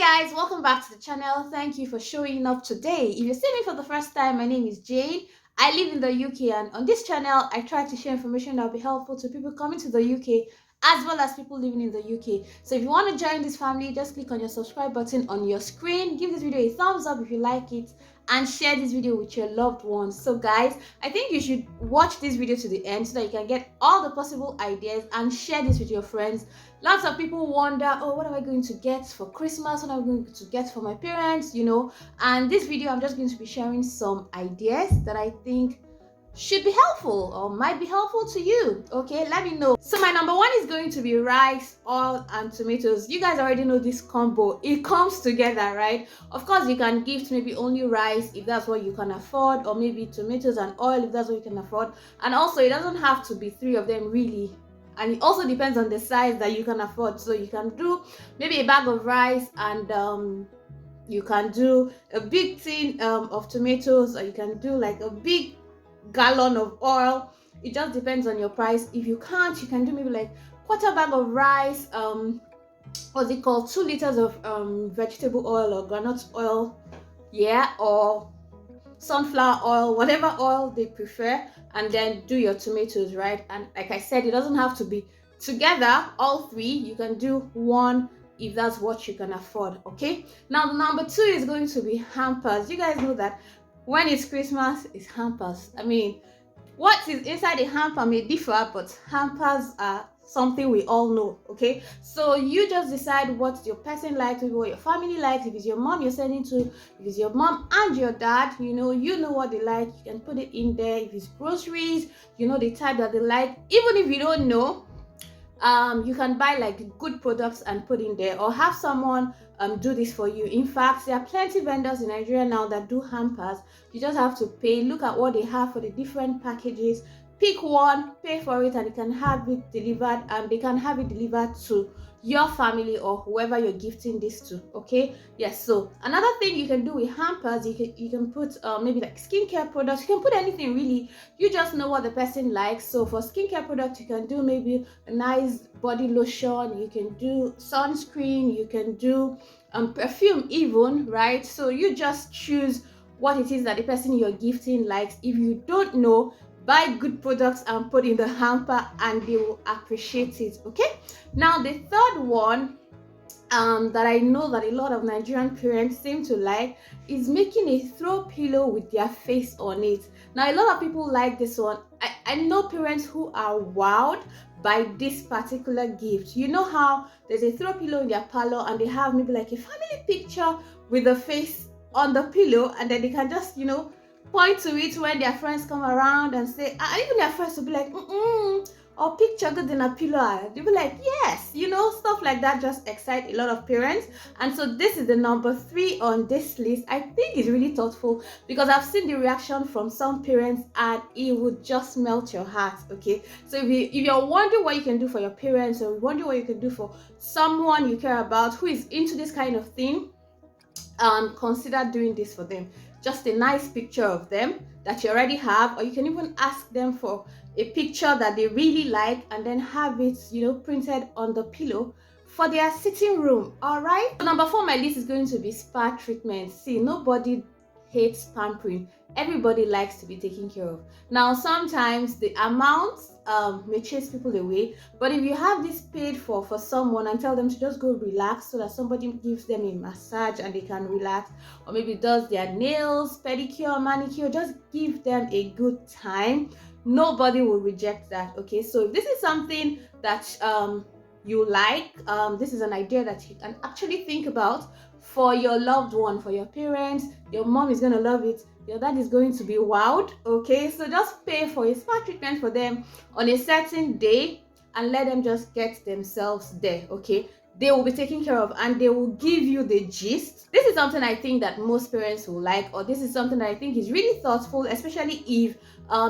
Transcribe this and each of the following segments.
Guys, welcome back to the channel. Thank you for showing up today. If you're seeing me for the first time, my name is Jane. I live in the UK, and on this channel I try to share information that will be helpful to people coming to the UK as well as people living in the UK. So if you want to join this family, just click on your subscribe button on your screen, give this video a thumbs up if you like it, and share this video with your loved ones. So guys, I think you should watch this video to the end so that you can get all the possible ideas and share this with your friends. Lots of people wonder, oh, what am I going to get for Christmas? What am I going to get for my parents? And this video, I'm just going to be sharing some ideas that I think should be helpful or might be helpful to you. Okay, let me know. So my number one is going to be rice, oil, and tomatoes. You guys already know this combo. It comes together, right? Of course, you can gift maybe only rice if that's what you can afford, or maybe tomatoes and oil if that's what you can afford. And also, it doesn't have to be three of them really. And it also depends on the size that you can afford. So you can do maybe a bag of rice, and you can do a big tin of tomatoes, or you can do like a big gallon of oil. It just depends on your price. If you can't, you can do maybe like quarter bag of rice, what's it called, 2 liters of vegetable oil or granite oil, or sunflower oil, whatever oil they prefer, and then do your tomatoes, right? And like I said, it doesn't have to be together all three. You can do one if that's what you can afford. Okay, now the number two is going to be hampers. You guys know that when it's Christmas, it's hampers. I mean, what is inside a hamper may differ, but hampers are something we all know. Okay, so you just decide what your person likes, what your family likes. If it's your mom you're sending to, if it's your mom and your dad, you know what they like, you can put it in there. If it's groceries, you know the type that they like. Even if you don't know, you can buy like good products and put in there, or have someone do this for you. In fact, there are plenty vendors in Nigeria now that do hampers. You just have to pay, look at what they have for the different packages, pick one, pay for it, and you can have it delivered, and they can have it delivered to your family or whoever you're gifting this to. Okay, yes. So another thing you can do with hampers, you can put maybe like skincare products. You can put anything really. You just know what the person likes. So for skincare products, you can do maybe a nice body lotion, you can do sunscreen, you can do perfume even, right? So you just choose what it is that the person you're gifting likes. If you don't know, buy good products and put in the hamper, and they will appreciate it. Okay, now the third one that I know that a lot of Nigerian parents seem to like is making a throw pillow with their face on it. Now a lot of people like this one. I know parents who are wowed by this particular gift. You know how there's a throw pillow in their parlor, and they have maybe like a family picture with the face on the pillow, and then they can just point to it when their friends come around and say, even their friends will be like, or picture good in a pillow. They'll be like, yes, stuff like that just excite a lot of parents. And so this is the number 3 on this list. I think it's really thoughtful, because I've seen the reaction from some parents and it would just melt your heart. Okay, so if you're wondering what you can do for your parents, or wondering what you can do for someone you care about who is into this kind of thing, consider doing this for them. Just a nice picture of them that you already have, or you can even ask them for a picture that they really like, and then have it printed on the pillow for their sitting room. All right, so number 4 on my list is going to be spa treatment. See, nobody hates pampering. Everybody likes to be taken care of. Now sometimes the amounts may chase people away, but if you have this paid for someone and tell them to just go relax, so that somebody gives them a massage and they can relax, or maybe does their nails, pedicure, manicure, just give them a good time, nobody will reject that. Okay, so if this is something that you like, this is an idea that you can actually think about for your loved one, for your parents. Your mom is gonna love it, your dad is going to be wowed. Okay, so just pay for a spa treatment for them on a certain day, and let them just get themselves there. Okay, they will be taken care of, and they will give you the gist. This is something I think that most parents will like, or this is something that I think is really thoughtful, especially if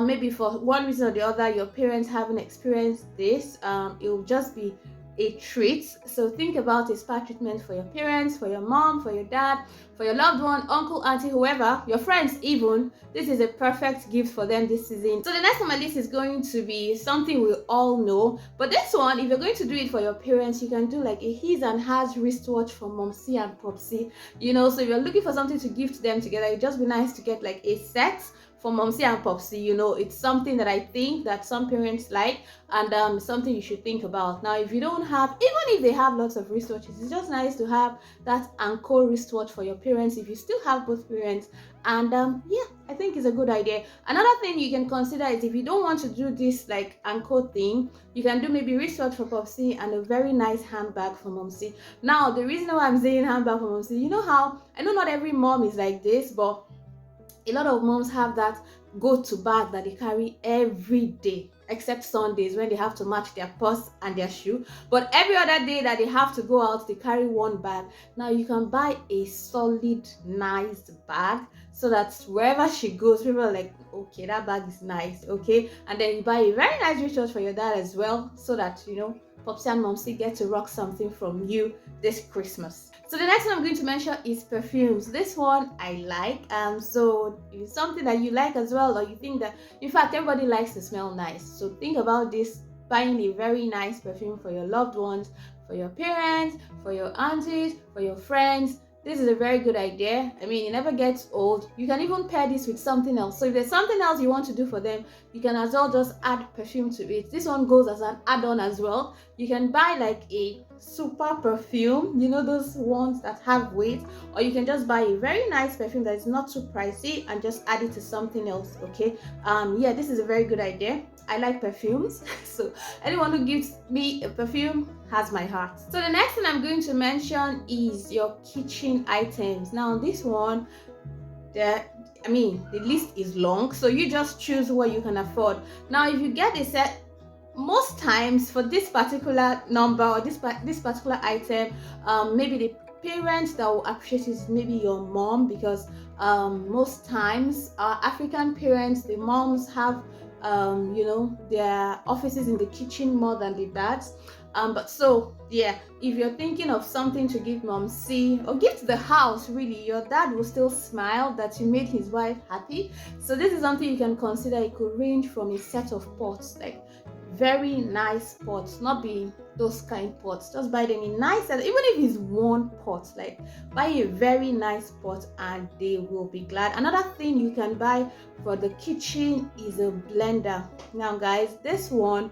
maybe for one reason or the other your parents haven't experienced this. It will just be a treat. So think about a spa treatment for your parents, for your mom, for your dad, for your loved one, uncle, auntie, whoever, your friends even. This is a perfect gift for them this season. So the next on my list is going to be something we all know, but this one, if you're going to do it for your parents, you can do like a his and hers wristwatch for momsy and popsy. So if you're looking for something to give to them together, it'd just be nice to get like a set for momsy and popsy. It's something that I think that some parents like, and something you should think about. Now, if you don't have, even if they have lots of wristwatches, it's just nice to have that Anko wristwatch for your parents if you still have both parents. And yeah, I think it's a good idea. Another thing you can consider is, if you don't want to do this like Anko thing, you can do maybe wristwatch for popsy and a very nice handbag for momsy. Now, the reason why I'm saying handbag for momsy, how I know not every mom is like this, but a lot of moms have that go-to bag that they carry every day, except Sundays when they have to match their purse and their shoe. But every other day that they have to go out, they carry one bag. Now you can buy a solid, nice bag so that wherever she goes, people are like, okay, that bag is nice, okay? And then you buy a very nice wristwatch for your dad as well, so that, Popsy and Momsy get to rock something from you this Christmas. So the next one I'm going to mention is perfumes. This one I like, so if it's something that you like as well, or you think that, in fact, everybody likes to smell nice. So think about this, buying a very nice perfume for your loved ones, for your parents, for your aunties, for your friends. This is a very good idea. I mean, it never gets old. You can even pair this with something else. So if there's something else you want to do for them, you can as well just add perfume to it. This one goes as an add-on as well. You can buy like a super perfume, those ones that have weight, or you can just buy a very nice perfume that is not too pricey and just add it to something else, okay? Yeah, this is a very good idea. I like perfumes, so anyone who gives me a perfume has my heart. So the next thing I'm going to mention is your kitchen items. Now this one, the list is long, so you just choose what you can afford. Now if you get a set, most times for this particular number or this particular item, maybe the parents that will appreciate is maybe your mom, because most times our African parents, the moms have their offices in the kitchen more than the dads. But so yeah, if you're thinking of something to give momsy or give to the house, really, your dad will still smile that you made his wife happy. So this is something you can consider. It could range from a set of pots, like very nice pots, not be those kind pots. Just buy them in nice, even if it's one pot, like buy a very nice pot and they will be glad. Another thing you can buy for the kitchen is a blender. Now guys, this one,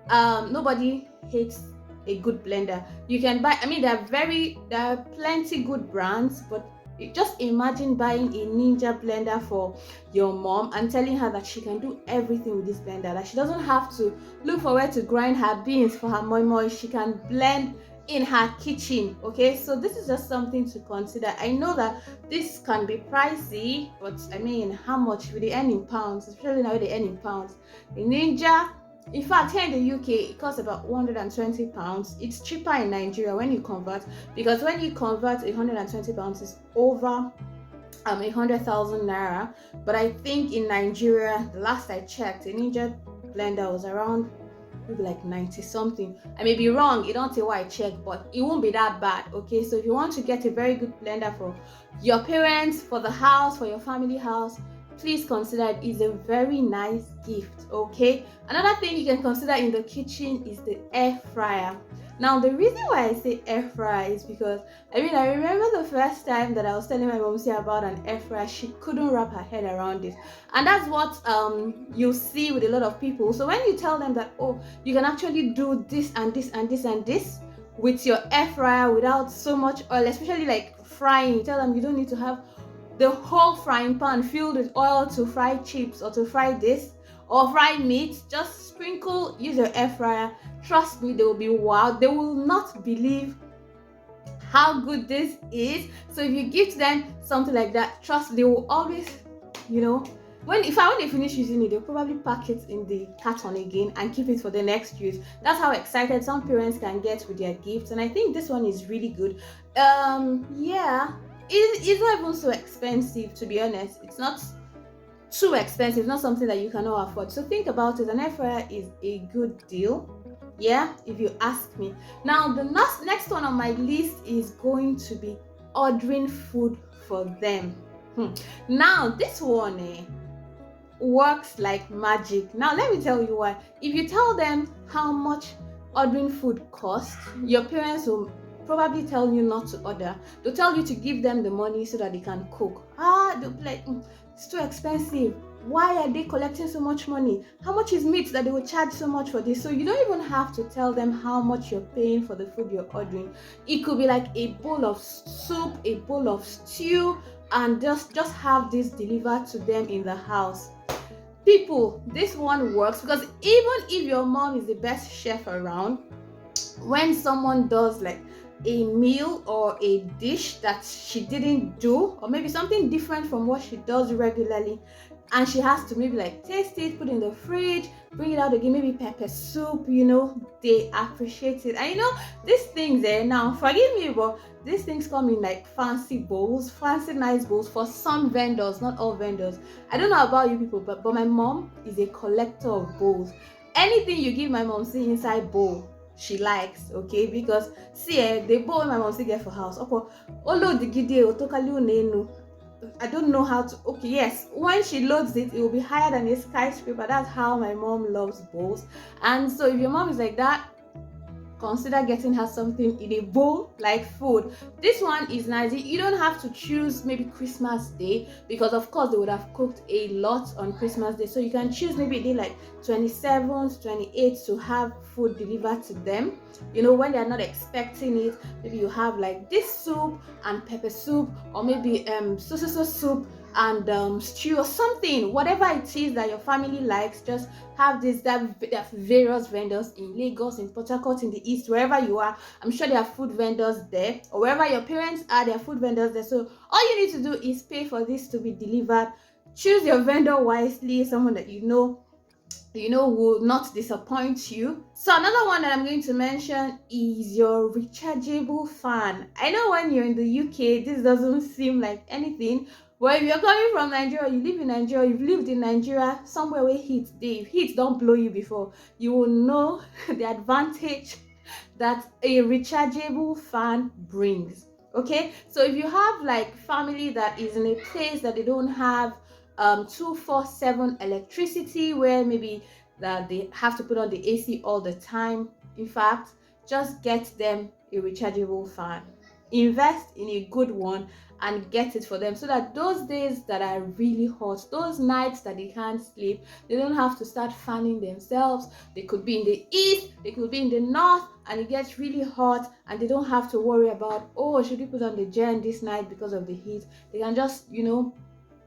nobody hates a good blender. You can buy, there are plenty good brands, but just imagine buying a ninja blender for your mom and telling her that she can do everything with this blender, that she doesn't have to look for where to grind her beans for her moi moi. She can blend in her kitchen, okay? So this is just something to consider. I know that this can be pricey, but how much will they earn in pounds? Especially now they earn in pounds. The ninja, in fact, here in the UK, it costs about £120. It's cheaper in Nigeria when you convert, because when you convert £120, it's over 100,000 naira. But I think in Nigeria, the last I checked, a Ninja blender was around maybe like 90 something. I may be wrong, you don't say why I check, but it won't be that bad, okay? So if you want to get a very good blender for your parents, for the house, for your family house, please consider it. Is a very nice gift, okay? Another thing you can consider in the kitchen is the air fryer. Now the reason why I say air fryer is because I remember the first time that I was telling my mom about an air fryer, she couldn't wrap her head around it. And that's what you see with a lot of people. So when you tell them that, oh, you can actually do this and this and this and this with your air fryer without so much oil, especially like frying, you tell them you don't need to have the whole frying pan filled with oil to fry chips or to fry this or fry meat. Just sprinkle, use your air fryer. Trust me, they will be wowed. They will not believe how good this is. So if you give them something like that, trust, they will always, when they finish using it, they'll probably pack it in the carton again and keep it for the next use. That's how excited some parents can get with their gifts. And I think this one is really good. It's not even so expensive, to be honest. It's not too expensive, not something that you cannot afford. So think about it. An air fryer is a good deal. Yeah, if you ask me. Now, the next one on my list is going to be ordering food for them. Now, this one works like magic. Now, let me tell you why. If you tell them how much ordering food costs, your parents will probably tell you not to order. They'll tell you to give them the money so that they can cook. They'll be like, it's too expensive. Why are they collecting so much money? How much is meat that they will charge so much for this? So you don't even have to tell them how much you're paying for the food you're ordering. It could be like a bowl of soup, a bowl of stew, and just have this delivered to them in the house. People, this one works because even if your mom is the best chef around, when someone does like a meal or a dish that she didn't do, or maybe something different from what she does regularly, and she has to maybe like taste it, put it in the fridge, bring it out again, maybe pepper soup, they appreciate it. And these things now, forgive me, but these things come in like fancy bowls, fancy nice bowls for some vendors, not all vendors. I don't know about you people, but my mom is a collector of bowls. Anything you give my mom, see inside bowl, she likes, okay? Because see, the bowl my mom still get for house. I don't know how to. Okay, yes, when she loads it, it will be higher than a skyscraper. That's how my mom loves bowls. And so if your mom is like that, consider getting her something in a bowl like food. This one is nice. You don't have to choose maybe Christmas Day, because of course they would have cooked a lot on Christmas Day. So you can choose maybe a day like 27th, 28th to have food delivered to them. When they're not expecting it, maybe you have like this soup and pepper soup, or maybe so soup and stew or something, whatever it is that your family likes. Just have this. There are various vendors in Lagos, in Port Harcourt, in the east, wherever you are. I'm sure there are food vendors there, or wherever your parents are, there are food vendors there. So all you need to do is pay for this to be delivered. Choose your vendor wisely, someone that will not disappoint you. So another one that I'm going to mention is your rechargeable fan. I know when you're in the UK, this doesn't seem like anything. Well, if you're coming from Nigeria, you live in Nigeria, you've lived in Nigeria, somewhere where heat don't blow you before, you will know the advantage that a rechargeable fan brings. Okay, so if you have like family that is in a place that they don't have 24/7 electricity, where maybe that they have to put on the AC all the time, in fact, just get them a rechargeable fan. Invest in a good one and get it for them, so that those days that are really hot, those nights that they can't sleep, they don't have to start fanning themselves. They could be in the east, they could be in the north, and it gets really hot, and they don't have to worry about, should we put on the gen this night because of the heat. They can just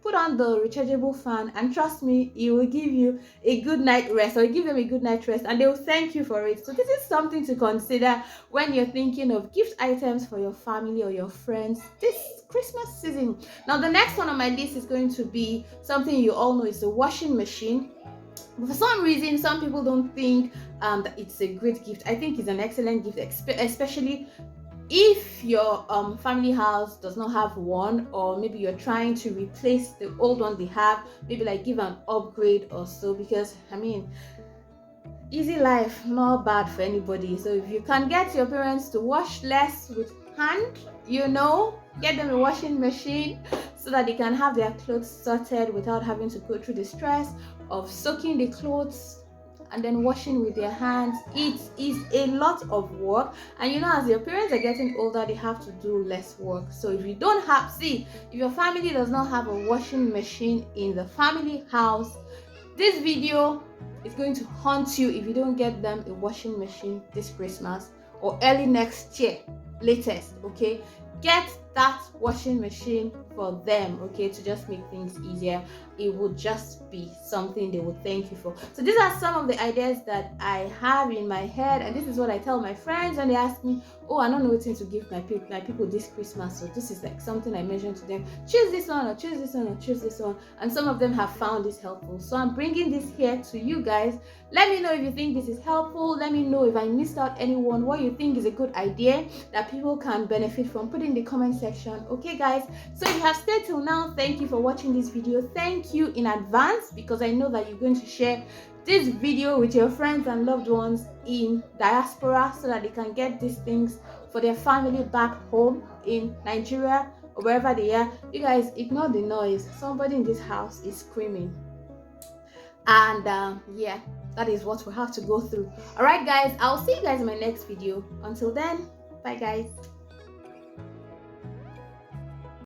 put on the rechargeable fan, and trust me, it will give you a good night rest, or give them a good night rest, and they will thank you for it. So this is something to consider when you're thinking of gift items for your family or your friends this Christmas season. Now, the next one on my list is going to be something you all know, is the washing machine. But for some reason, some people don't think that it's a great gift. I think it's an excellent gift, especially if your family house does not have one, or maybe you're trying to replace the old one they have, maybe like give an upgrade or so. Because easy life, not bad for anybody. So if you can get your parents to wash less with hand, get them a washing machine so that they can have their clothes sorted without having to go through the stress of soaking the clothes and then washing with their hands. It is a lot of work, and as your parents are getting older, they have to do less work. So if you don't have, if your family does not have a washing machine in the family house, this video is going to haunt you if you don't get them a washing machine this Christmas or early next year latest. Okay, get that washing machine for them, okay, to just make things easier. It will just be something they will thank you for. So these are some of the ideas that I have in my head, and this is what I tell my friends when they ask me, I don't know what to give my people this Christmas. So this is like something I mentioned to them: choose this one, or choose this one, or choose this one. And some of them have found this helpful, so I'm bringing this here to you guys. Let me know if you think this is helpful. Let me know if I missed out anyone, what you think is a good idea that people can benefit from. Put in the comment section. Okay guys, so if you have stayed till now, thank you for watching this video. Thank you in advance, because I know that you're going to share this video with your friends and loved ones in diaspora so that they can get these things for their family back home in Nigeria or wherever they are. You guys, ignore the noise. Somebody in this house is screaming. And yeah, that is what we have to go through. All right, guys, I'll see you guys in my next video. Until then, bye, guys.